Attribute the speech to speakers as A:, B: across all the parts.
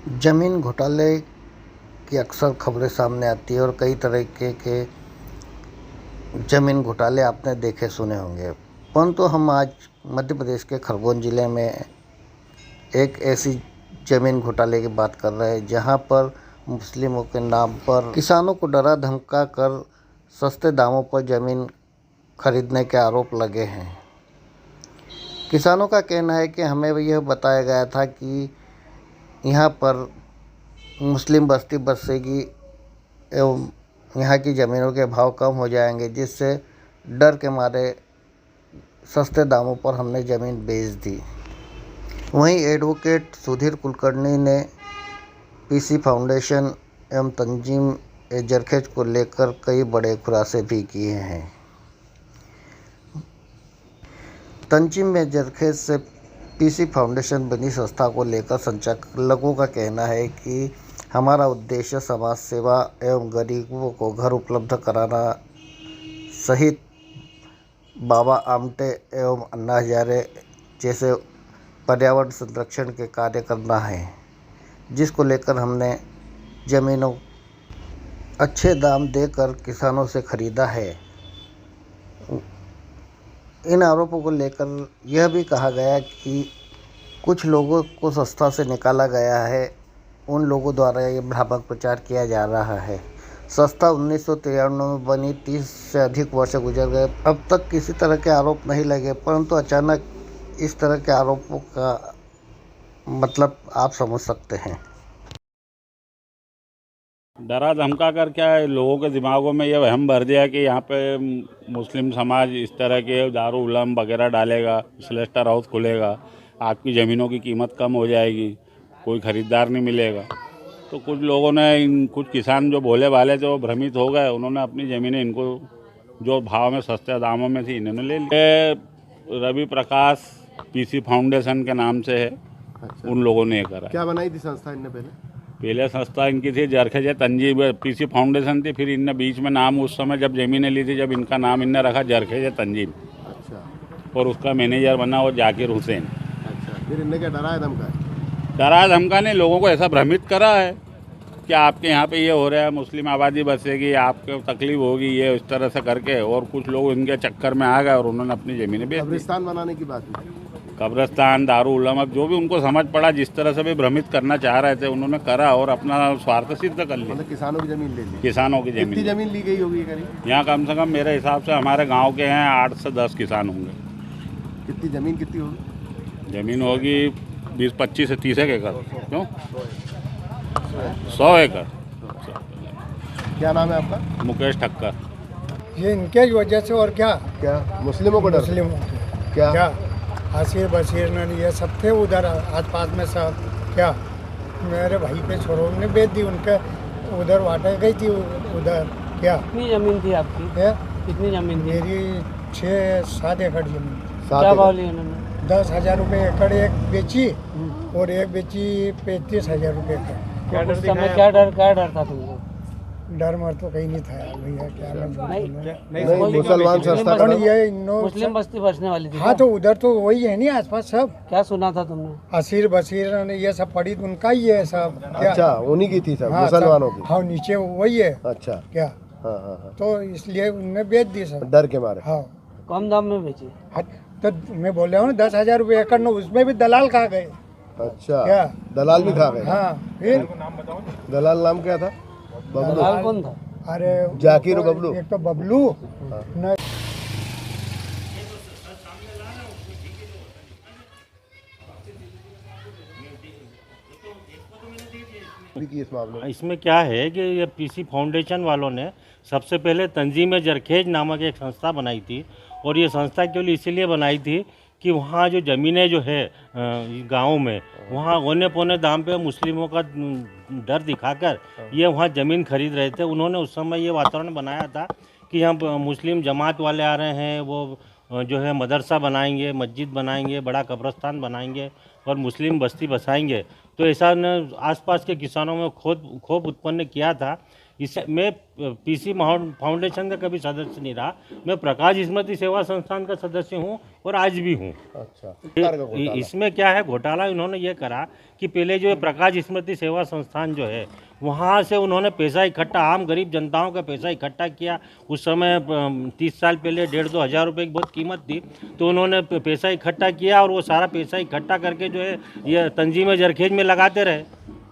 A: ज़मीन घोटाले की अक्सर खबरें सामने आती है और कई तरीके के ज़मीन घोटाले आपने देखे सुने होंगे। परंतु हम आज मध्य प्रदेश के खरगोन ज़िले में एक ऐसी ज़मीन घोटाले की बात कर रहे हैं जहां पर मुस्लिमों के नाम पर किसानों को डरा धमका कर सस्ते दामों पर ज़मीन खरीदने के आरोप लगे हैं। किसानों का कहना है कि हमें यह बताया गया था कि यहाँ पर मुस्लिम बस्ती बसेगी एवं यहाँ की ज़मीनों के भाव कम हो जाएंगे, जिससे डर के मारे सस्ते दामों पर हमने ज़मीन बेच दी। वहीं एडवोकेट सुधीर कुलकर्णी ने पीसी फाउंडेशन एवं तंजीम जरखेज को लेकर कई बड़े खुलासे भी किए हैं। तंजीम में जरखेज से पीसी फाउंडेशन बनी संस्था को लेकर संचालकों का कहना है कि हमारा उद्देश्य समाज सेवा एवं गरीबों को घर उपलब्ध कराना सहित बाबा आमटे एवं अन्ना हजारे जैसे पर्यावरण संरक्षण के कार्य करना है, जिसको लेकर हमने ज़मीनों अच्छे दाम देकर किसानों से खरीदा है। इन आरोपों को लेकर यह भी कहा गया कि कुछ लोगों को संस्था से निकाला गया है, उन लोगों द्वारा ये भ्रामक प्रचार किया जा रहा है। संस्था 1993 में बनी, 30 से अधिक वर्ष गुजर गए, अब तक किसी तरह के आरोप नहीं लगे, परंतु अचानक इस तरह के आरोपों का मतलब आप समझ सकते हैं।
B: डरा धमका कर क्या है, लोगों के दिमागों में ये वहम भर दिया कि यहाँ पे मुस्लिम समाज इस तरह के दारू उलम वगैरह डालेगा, स्लेटर हाउस खुलेगा, आपकी ज़मीनों की कीमत कम हो जाएगी, कोई ख़रीदार नहीं मिलेगा। तो कुछ लोगों ने कुछ किसान जो भोले भाले थे वो भ्रमित हो गए, उन्होंने अपनी ज़मीनें इनको जो भाव में सस्ते दामों में थी इन्होंने ले ली। रवि प्रकाश पीसी फाउंडेशन के नाम से है। अच्छा। उन लोगों ने करा।
C: क्या बनाई थी संस्था इनने
B: पहले संस्था इनकी थी जरखेज तंजीम, पीसी फाउंडेशन थी, फिर इनने बीच में नाम उस समय जब ज़मीनें ली थी, जब इनका नाम इनने रखा जरखेज तंजीम।
C: अच्छा।
B: और उसका मैनेजर बना वो जाकिर हुसैन।
C: अच्छा। फिर इनने क्या डराया धमका?
B: डरा धमका ने लोगों को ऐसा भ्रमित करा है कि आपके यहाँ पे ये हो रहा है, मुस्लिम आबादी बसेगी, आपको तकलीफ होगी, ये इस तरह से करके, और कुछ लोग इनके चक्कर में आ गए और उन्होंने अपनी ज़मीनें बेच दी।
C: कब्रिस्तान बनाने की बात है,
B: कब्रिस्तान, दारू उलम, अब जो भी उनको समझ पड़ा, जिस तरह से भी भ्रमित करना चाह रहे थे उन्होंने करा और अपना स्वार्थ सिद्ध कर लिया।
C: मतलब किसानों की ज़मीन ले ली।
B: किसानों की
C: कितनी
B: ज़मीन
C: ज़मीन ली गई होगी करीब?
B: यहाँ कम से कम मेरे हिसाब से हमारे गाँव के हैं 8 से 10 किसान होंगे।
C: कितनी ज़मीन कितनी होगी?
B: ज़मीन होगी 20-25 से 30 एकड़। क्यों? 100 एकड़।
C: क्या नाम है आपका?
B: मुकेश ठक्कर।
D: ये इनके वजह से, और क्या
C: क्या मुस्लिमों को डर?
D: मुस्लिमों के
C: क्या
D: हासिर बशीर ने ये सब थे उधर आस पास में सब। क्या मेरे भाई पे छोरों ने बेच दी, उनके उधर वाटे गई थी उधर। क्या
E: कितनी जमीन थी आपकी? कितनी जमीन थी?
D: मेरी 6-7 एकड़ जमीन।
E: क्या भाव लिया उन्होंने?
D: 10,000 रुपये एकड़ एक बेची और एक बेची 35,000 रुपये एकड़।
E: उस समय क्या डर था तुमको?
D: डर मर तो कहीं नहीं था यार भैया, क्या
C: नहीं, मुसलमान संस्था का
D: ये
E: मुस्लिम बस्ती बसने वाली थी।
D: हाँ, तो उधर तो वही है नहीं आसपास सब।
E: क्या सुना था तुमने?
D: असीर बसीर ने ये सब पड़ी, उनका ही है सब। क्या?
C: अच्छा, उन्हीं की थी सब,
D: हाँ,
C: मुसलमानों की।
D: हाँ, नीचे वही है।
C: अच्छा।
D: क्या?
C: हाँ हाँ हाँ।
D: तो इसलिए उनने बेच दी सब
C: डर के मारे।
D: हाँ,
E: कम दाम में बेची?
D: तो मैं बोल रहा हूँ 10,000 रुपये एकड़ न, उसमें भी दलाल खा गए।
C: अच्छा।
D: क्या?
C: दलाल भी खा गए?
D: हाँ। फिर
C: दलाल नाम क्या था?
E: दलाल कौन था?
D: अरे
C: जाकिर और बबलू।
D: एक तो बबलू न।
C: इस मामले में
F: इसमें क्या है कि ये पीसी फाउंडेशन वालों ने सबसे पहले तंजीम जरखेज नामक एक संस्था बनाई थी, और ये संस्था केवल इसीलिए बनाई थी कि वहाँ जो ज़मीनें जो है गाँव में, वहाँ औने पौने दाम पे मुस्लिमों का डर दिखाकर ये वहाँ ज़मीन खरीद रहे थे। उन्होंने उस समय ये वातावरण बनाया था कि यहाँ मुस्लिम जमात वाले आ रहे हैं, वो जो है मदरसा बनाएंगे, मस्जिद बनाएंगे, बड़ा कब्रस्तान बनाएंगे और मुस्लिम बस्ती बसाएंगे। तो ऐसा ने आसपास के किसानों में क्षोभ उत्पन्न किया था। इसे मैं पीसी फाउंडेशन का कभी सदस्य नहीं रहा, मैं प्रकाश स्मृति सेवा संस्थान का सदस्य हूँ और आज भी हूँ।
C: अच्छा, सरकार का घोटाला।
F: इसमें क्या है घोटाला, इन्होंने ये करा कि पहले जो प्रकाश स्मृति सेवा संस्थान जो है वहाँ से उन्होंने पैसा इकट्ठा, आम गरीब जनताओं का पैसा इकट्ठा किया। उस समय 30 साल पहले 1,500-2 हज़ार रुपये की बहुत कीमत थी, तो उन्होंने पैसा इकट्ठा किया और वो सारा पैसा इकट्ठा करके जो है ये तंजीम जरखेज में लगाते रहे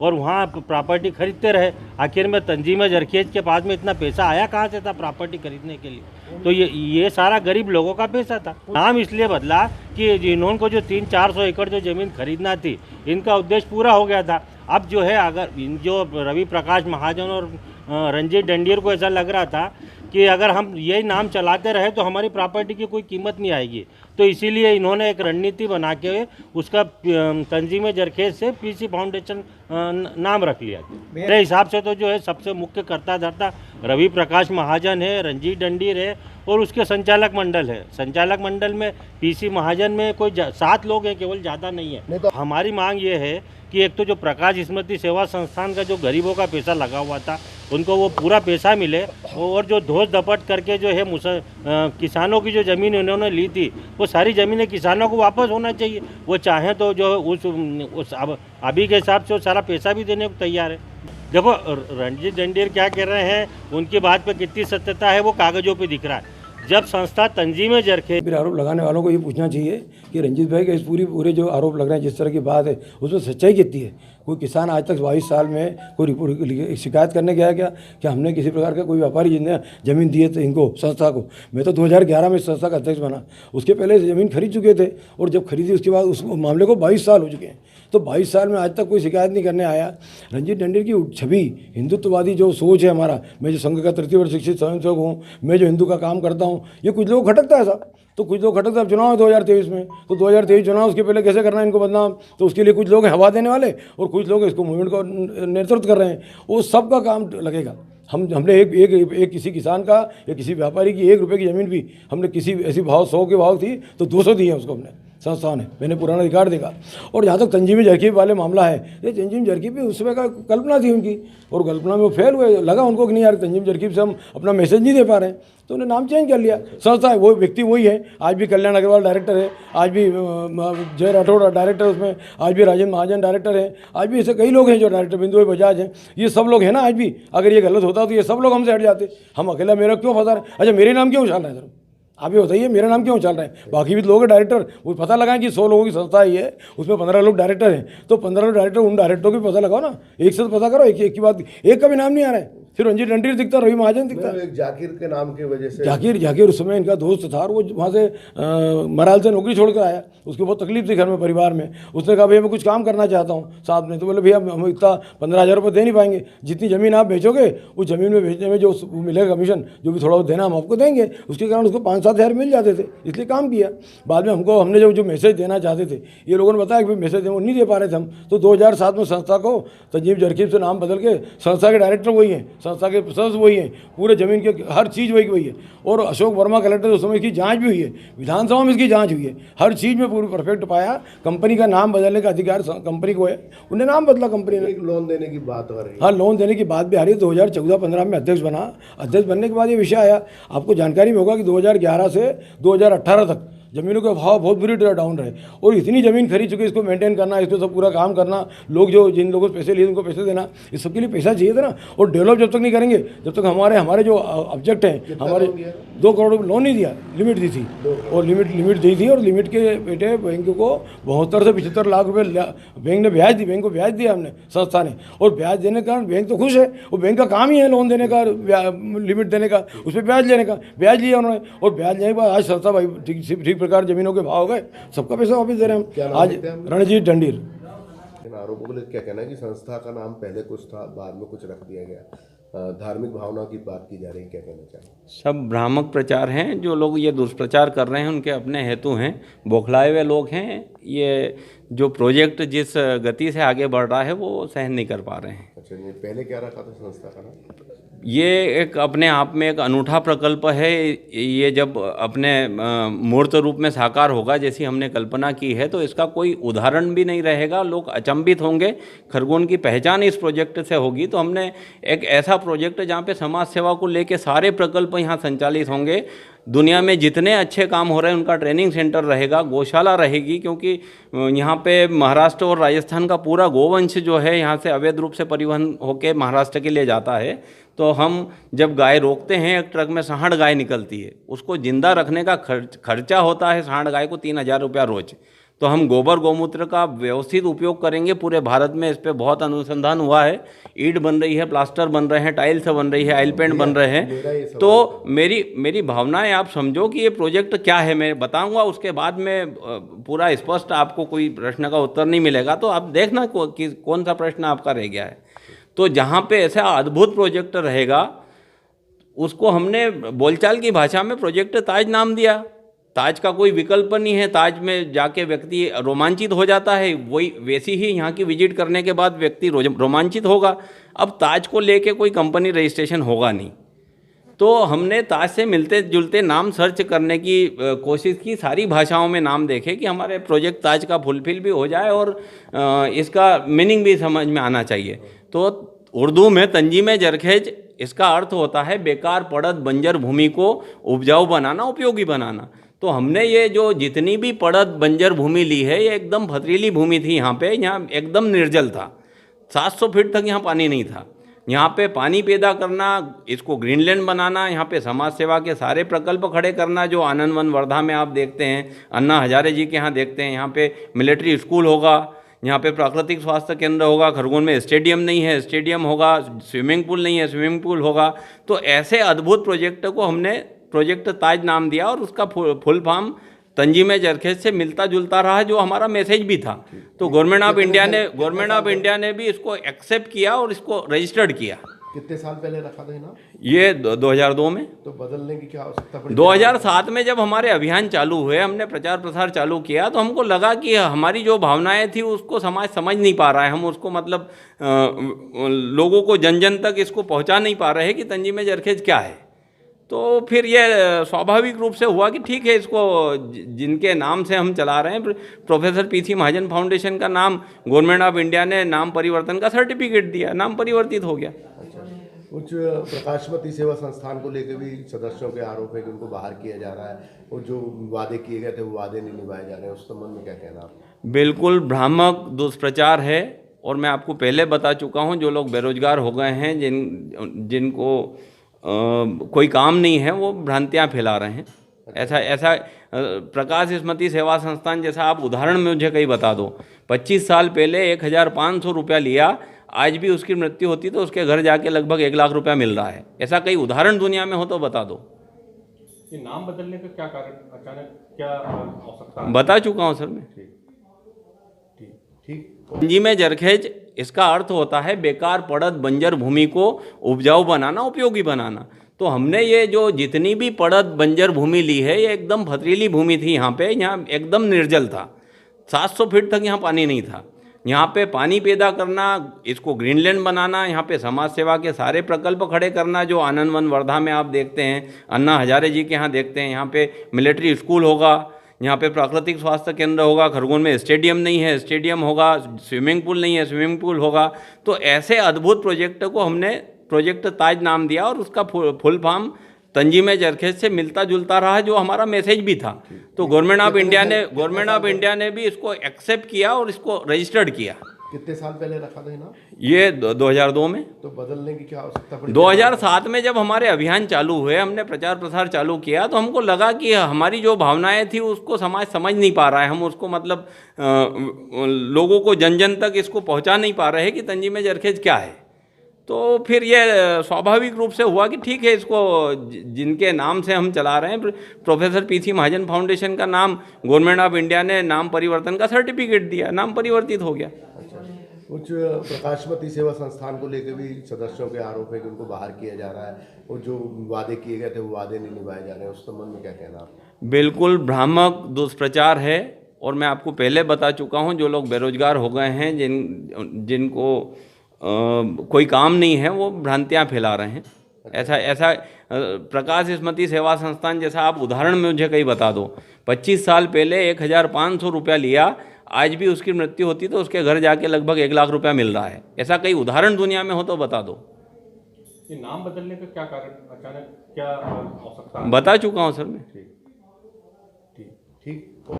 F: और वहाँ प्रॉपर्टी खरीदते रहे। आखिर में तंजीम जरखेज के पास में इतना पैसा आया कहाँ से था प्रॉपर्टी खरीदने के लिए? तो ये सारा गरीब लोगों का पैसा था। नाम इसलिए बदला कि इन्होंने जो 300-400 एकड़ जो ज़मीन खरीदना थी, इनका उद्देश्य पूरा हो गया था। अब जो है अगर जो रवि प्रकाश महाजन और रंजीत डंडीर को ऐसा लग रहा था कि अगर हम यही नाम चलाते रहे तो हमारी प्रॉपर्टी की कोई कीमत नहीं आएगी, तो इसीलिए इन्होंने एक रणनीति बना के उसका तंजीम जरखेज से पीसी फाउंडेशन नाम रख लिया। मेरे हिसाब से तो जो है सबसे मुख्य कर्ता धर्ता रवि प्रकाश महाजन है, रंजीत डंडीर है और उसके संचालक मंडल है। संचालक मंडल में पीसी महाजन में कोई 7 लोग हैं केवल, ज़्यादा नहीं है। तो हमारी मांग ये है कि एक तो जो प्रकाश स्मृति सेवा संस्थान का जो गरीबों का पैसा लगा हुआ था उनको वो पूरा पैसा मिले, और जो धोस दपट करके जो है किसानों की जो ज़मीन उन्होंने ली थी वो सारी ज़मीनें किसानों को वापस होना चाहिए। वो चाहें तो जो उस अभी के हिसाब से वो सारा पैसा भी देने को तैयार है। देखो रणजीत डंडीर क्या कह रहे हैं, उनकी बात पे कितनी सत्यता है वो कागज़ों पे दिख रहा है। जब संस्था तंजीम जरखेज,
G: फिर आरोप लगाने वालों को ये पूछना चाहिए कि रंजीत भाई के इस पूरे जो आरोप लग रहे हैं, जिस तरह की बात है, उसमें सच्चाई कितनी है? कोई किसान आज तक 22 साल में कोई रिपोर्ट शिकायत करने गया क्या कि हमने किसी प्रकार का कोई व्यापारी जिसने ज़मीन दी है तो इनको संस्था को? मैं तो 2011 में संस्था का अध्यक्ष बना, उसके पहले ज़मीन खरीद चुके थे और जब खरीदी उसके बाद उस मामले को 22 साल हो चुके हैं। तो 22 साल में आज तक कोई शिकायत नहीं करने आया। रंजीत डंडीर की छवि, हिंदुत्ववादी जो सोच है हमारा, मैं जो संघ का तृतीय वर्ष शिक्षित स्वयंसेवक हूँ, मैं जो हिंदू का काम करता हूँ, ये कुछ लोग खटकता है साहब। तो कुछ लोग खटकता है। चुनाव है 2023 में, तो 2023 चुनाव, उसके पहले कैसे करना है इनको बदनाम? तो उसके लिए कुछ लोग हैं हवा देने वाले और कुछ लोग इसको मूवमेंट को नेतृत्व कर रहे हैं। वो सबका काम लगेगा। हमने एक किसी किसान का या किसी व्यापारी की 1 रुपये की ज़मीन भी हमने किसी ऐसी भाव 100 के भाव थी तो 200 दिए उसको हमने, संस्था ने, मैंने पुराना रिकॉर्ड देखा। और जहाँ तक तंजीम जरखेज वाले मामला है, ये तंजीम जरखेज भी उस समय का कल्पना थी उनकी, और कल्पना में वो फेल हुए। लगा उनको कि नहीं यार तंजीम जरखेज से हम अपना मैसेज नहीं दे पा रहे हैं, तो उन्हें नाम चेंज कर लिया। संस्था है, वो व्यक्ति वही है, आज भी कल्याण अग्रवाल डायरेक्टर है, आज भी जय राठौड़ डायरेक्टर उसमें, आज भी राजेंद्र महाजन डायरेक्टर है, आज भी ऐसे कई लोग हैं जो डायरेक्टर, बिंदु बजाज हैं, ये सब लोग हैं ना आज भी। अगर ये गलत होता तो ये सब लोग हमसे हट जाते, हम अकेला मेरा क्यों फंसा रहे? अच्छा मेरे नाम क्यों उछाल रहे हैं? आप ये बताइए मेरा नाम क्यों चल रहा है? बाकी भी लोग हैं डायरेक्टर, वो पता लगाएं कि 100 लोगों की संस्था ही है, उसमें 15 लोग डायरेक्टर हैं, तो 15 लोग डायरेक्टर, उन डायरेक्टरों की पता लगाओ ना, एक से तो पता करो। एक की बात, एक का भी नाम नहीं आ रहा है। फिर रंजीत डंडीर दिखता, रवि महाजन दिखता,
C: एक जाकिर के नाम की वजह से।
G: जाकिर उस समय इनका दोस्त था और वो वहाँ से मराल से नौकरी छोड़कर आया, उसको बहुत तकलीफ थी घर में, परिवार में। उसने कहा भैया मैं कुछ काम करना चाहता हूँ साथ में, तो बोले भैया हम इतना 15,000 रुपये दे नहीं पाएंगे, जितनी ज़मीन आप बेचोगे उस ज़मीन में बेचने में जो मिलेगा कमीशन, जो भी थोड़ा बहुत देना हम आपको देंगे। उसके कारण उसको 5-7 हज़ार मिल जाते थे, इसलिए काम किया। बाद में हमने जो मैसेज देना चाहते थे, ये लोगों ने बताया कि मैसेज वो नहीं दे पा रहे थे हम, तो 2007 में संस्था को तंजीम जरखेज से नाम बदल के संस्था के डायरेक्टर वही हैं, संस्था के सदस्य वही हैं, पूरे ज़मीन के हर चीज़ वही है। और अशोक वर्मा कलेक्टर उस समय इसकी जांच भी हुई है, विधानसभा में इसकी जांच हुई है, हर चीज़ में पूरी परफेक्ट पाया। कंपनी का नाम बदलने का अधिकार कंपनी को है, उन्हें नाम बदला कंपनी ने।
C: लोन देने की बात हो रही है।
G: हाँ, लोन देने की बात भी आ रही है। 2014-15 में अध्यक्ष बना, अध्यक्ष बनने के बाद ये विषय आया। आपको जानकारी में होगा कि 2011 से 2018 तक ज़मीनों के भाव बहुत बुरी तरह डाउन रहे, और इतनी ज़मीन खरीद चुके, इसको मेंटेन करना, इसको सब पूरा काम करना, लोग जो जिन लोगों से पैसे लिए उनको पैसे देना, इस सब के लिए पैसा चाहिए था ना। और डेवलप जब तक नहीं करेंगे, जब तक हमारे जो ऑब्जेक्ट हैं, हमारे 2 करोड़ लोन नहीं दिया, लिमिट दी थी, और लिमिट दी थी, और लिमिट के बेटे बैंक को 72 से 75 लाख रुपये बैंक ने ब्याज दी, बैंक को ब्याज दिया हमने, संस्था ने। और ब्याज देने के कारण बैंक तो खुश है, वो बैंक का काम ही है लोन देने का, लिमिट देने का, उस पर ब्याज लेने का। ब्याज लिया उन्होंने, और ब्याज लेने के बाद आज संस्था भाई ठीक प्रकार जमीनों के भाव गए, सबका पैसा वापस दे रहे हैं हम। आज रणजीत डंडीर।
C: इन आरोपों को लेकर क्या कहना है कि संस्था का नाम पहले कुछ था, बाद में कुछ रख दिया गया, धार्मिक भावना की बात की जा रही है, क्या कहना चाहिए?
H: सब भ्रामक प्रचार हैं। जो लोग ये दुष्प्रचार कर रहे हैं उनके अपने हेतु हैं, बौखलाए हुए लोग हैं। ये जो प्रोजेक्ट जिस गति से आगे बढ़ रहा है वो सहन नहीं कर पा रहे हैं।
C: अच्छा, ये पहले क्या रखा था संस्था का नाम?
H: ये एक अपने आप में एक अनूठा प्रकल्प है। ये जब अपने मूर्त रूप में साकार होगा जैसी हमने कल्पना की है, तो इसका कोई उदाहरण भी नहीं रहेगा। लोग अचंभित होंगे, खरगोन की पहचान इस प्रोजेक्ट से होगी। तो हमने एक ऐसा प्रोजेक्ट जहाँ पे समाज सेवा को लेके सारे प्रकल्प यहाँ संचालित होंगे, दुनिया में जितने अच्छे काम हो रहे हैं उनका ट्रेनिंग सेंटर रहेगा, गौशाला रहेगी, क्योंकि यहाँ पे महाराष्ट्र और राजस्थान का पूरा गोवंश जो है यहाँ से अवैध रूप से परिवहन होकर महाराष्ट्र के लिए जाता है। तो हम जब गाय रोकते हैं, एक ट्रक में 60 गाय निकलती है, उसको जिंदा रखने का खर्चा होता है 60 गाय को 3,000 रुपया रोज। तो हम गोबर गौमूत्र का व्यवस्थित उपयोग करेंगे पूरे भारत में। इस पे बहुत अनुसंधान हुआ है, ईंट बन रही है, प्लास्टर बन रहे हैं, टाइल्स बन रही है, ऑयल पेंट बन रहे हैं। तो मेरी भावनाएं आप समझो कि ये प्रोजेक्ट क्या है, मैं बताऊंगा, उसके बाद में पूरा स्पष्ट आपको कोई प्रश्न का उत्तर नहीं मिलेगा, तो आप देखना कि कौन सा प्रश्न आपका रह गया है। तो जहाँ पे ऐसा अद्भुत प्रोजेक्ट रहेगा उसको हमने बोलचाल की भाषा में प्रोजेक्ट ताज नाम दिया। ताज का कोई विकल्प नहीं है, ताज में जाके व्यक्ति रोमांचित हो जाता है, वही वैसी ही यहाँ की विजिट करने के बाद व्यक्ति रोमांचित होगा। अब ताज को लेके कोई कंपनी रजिस्ट्रेशन होगा नहीं, तो हमने ताज से मिलते जुलते नाम सर्च करने की कोशिश की, सारी भाषाओं में नाम देखे कि हमारे प्रोजेक्ट ताज का फुलफिल भी हो जाए और इसका मीनिंग भी समझ में आना चाहिए। तो उर्दू में तंजीम जरखेज, इसका अर्थ होता है बेकार पड़त बंजर भूमि को उपजाऊ बनाना, उपयोगी बनाना। तो हमने ये जो जितनी भी पड़त बंजर भूमि ली है, ये एकदम पथरीली भूमि थी, यहाँ एकदम निर्जल था, 700 फीट तक यहाँ पानी नहीं था। यहाँ पे पानी पैदा करना, इसको ग्रीनलैंड बनाना, यहाँ पे समाज सेवा के सारे प्रकल्प खड़े करना, जो आनंद वन वर्धा में आप देखते हैं, अन्ना हजारे जी के यहाँ देखते हैं, यहाँ पे मिलिट्री स्कूल होगा, यहाँ पे प्राकृतिक स्वास्थ्य केंद्र होगा, खरगोन में स्टेडियम नहीं है, स्टेडियम होगा, स्विमिंग पूल नहीं है, स्विमिंग पूल होगा। तो ऐसे अद्भुत प्रोजेक्ट को हमने प्रोजेक्ट ताज नाम दिया और उसका फुल फॉर्म तंजीम जरखेज से मिलता जुलता रहा, जो हमारा मैसेज भी था। तो गवर्नमेंट ऑफ इंडिया ने भी इसको एक्सेप्ट किया और इसको रजिस्टर्ड किया।
C: कितने साल पहले रखा था ना
H: ये 2002 में।
C: तो बदलने की क्या आवश्यकता पड़ी?
H: 2007 में जब हमारे अभियान चालू हुए, हमने प्रचार प्रसार चालू किया, तो हमको लगा कि हमारी जो भावनाएं थी उसको समाज समझ नहीं पा रहा है, हम उसको मतलब लोगों को जन जन तक इसको पहुंचा नहीं पा रहे कि तंजीम जरखेज क्या है। तो फिर ये स्वाभाविक रूप से हुआ कि ठीक है, इसको जिनके नाम से हम चला रहे हैं, प्रोफेसर पीसी महाजन फाउंडेशन का नाम गवर्नमेंट ऑफ इंडिया ने नाम परिवर्तन का सर्टिफिकेट दिया, नाम परिवर्तित हो गया।
C: कुछ प्रकाशमती सेवा संस्थान को लेकर भी सदस्यों के आरोप है कि उनको बाहर किया जा रहा है, और जो वादे किए गए थे वो वादे नहीं निभाए जा रहे हैं, उस संबंध में क्या कहना आप?
H: बिल्कुल भ्रामक दुष्प्रचार है, और मैं आपको पहले बता चुका हूँ, जो लोग बेरोजगार हो गए हैं, जिनको कोई काम नहीं है, वो भ्रांतियाँ फैला रहे हैं। ऐसा प्रकाश स्मृति सेवा संस्थान जैसा आप उदाहरण में मुझे कहीं बता दो, 25 साल पहले 1,500 रुपया लिया, आज भी उसकी मृत्यु होती तो उसके घर जाके लगभग 1 लाख रुपया मिल रहा है। ऐसा कई उदाहरण दुनिया में हो तो बता दो।
F: ये नाम बदलने का क्या कारण, अचानक क्या आवश्यकता?
H: बता चुका हूँ सर मैं।
C: ठीक।
H: तंजीम जरखेज, इसका अर्थ होता है बेकार पड़त बंजर भूमि को उपजाऊ बनाना, उपयोगी बनाना। तो हमने ये जो जितनी भी पड़त बंजर भूमि ली है, ये एकदम पथरीली भूमि थी, यहाँ एकदम निर्जल था, 700 फीट तक यहाँ पानी नहीं था। यहाँ पे पानी पैदा करना, इसको ग्रीनलैंड बनाना, यहाँ पे समाज सेवा के सारे प्रकल्प खड़े करना, जो आनंद वन वर्धा में आप देखते हैं, अन्ना हजारे जी के यहाँ देखते हैं, यहाँ पे मिलिट्री स्कूल होगा, यहाँ पे प्राकृतिक स्वास्थ्य केंद्र होगा, खरगोन में स्टेडियम नहीं है, स्टेडियम होगा, स्विमिंग पूल नहीं है, स्विमिंग पूल होगा। तो ऐसे अद्भुत प्रोजेक्ट को हमने प्रोजेक्ट ताज नाम दिया और उसका फुल फॉर्म तंजीम जरखेज से मिलता जुलता रहा, जो हमारा मैसेज भी था। तो गवर्नमेंट ऑफ इंडिया ने भी इसको एक्सेप्ट किया और इसको रजिस्टर्ड किया।
C: कितने साल पहले रखा था ना
H: ये 2002 में।
C: तो बदलने की क्या आवश्यकता पड़ी?
H: 2007 में जब हमारे अभियान चालू हुए, हमने प्रचार प्रसार चालू किया, तो हमको लगा कि हमारी जो भावनाएं थी उसको समाज समझ नहीं पा रहा है, हम उसको मतलब लोगों को जन जन तक इसको पहुंचा नहीं पा रहे कि तंजीम जरखेज क्या है। तो फिर ये स्वाभाविक रूप से हुआ कि ठीक है, इसको जिनके नाम से हम चला रहे हैं, प्रोफेसर पीसी महाजन फाउंडेशन का नाम गवर्नमेंट ऑफ इंडिया ने नाम परिवर्तन का सर्टिफिकेट दिया, नाम परिवर्तित हो गया।
C: कुछ प्रकाशमती सेवा संस्थान को लेकर भी सदस्यों के आरोप है कि उनको बाहर किया जा रहा है, और जो वादे किए गए थे वो वादे नहीं निभाए जा रहे हैं, उस संबंध में क्या कहना आप?
H: बिल्कुल भ्रामक दुष्प्रचार है, और मैं आपको पहले बता चुका हूँ, जो लोग बेरोजगार हो गए हैं, जिनको कोई काम नहीं है, वो भ्रांतियाँ फैला रहे हैं। ऐसा प्रकाश स्मृति सेवा संस्थान जैसा आप उदाहरण में मुझे कहीं बता दो, 25 साल पहले 1,500 रुपया लिया, आज भी उसकी मृत्यु होती तो उसके घर जाके लगभग 1 लाख रुपया मिल रहा है। ऐसा कई उदाहरण दुनिया में हो तो बता दो।
I: ये नाम बदलने का क्या कारण, अचानक क्या आवश्यकता?
H: बता चुका हूँ सर मैं।
C: ठीक ठीक।